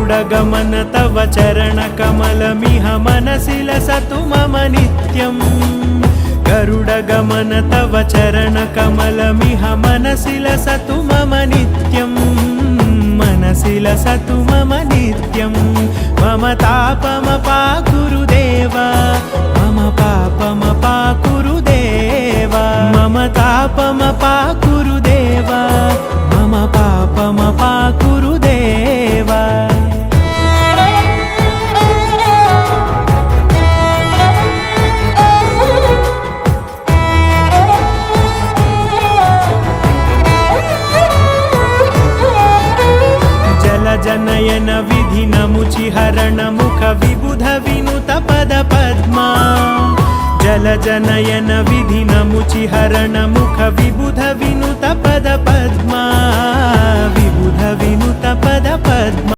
गरुडगमन तव चरणकमलमिह मनसि लसतु मम नित्यम् गरुडगमन तव चरणकमलमिह मनसि लसतु मम नित्यम् मनसि लसतु मम नित्यम् मम तापमपाकुरुदेव मम पापमपाकुरुदेव मम तापमपाकुरुदेव मम पापमपाकुरुदेव जनयन विधिनमुचिहरण मुख विबुध विनुत पद पद्मा जलजनयन विधिनमुचिहरण मुख विबुध विनुत पद पद्मा विबुध विनुत पद पद्मा।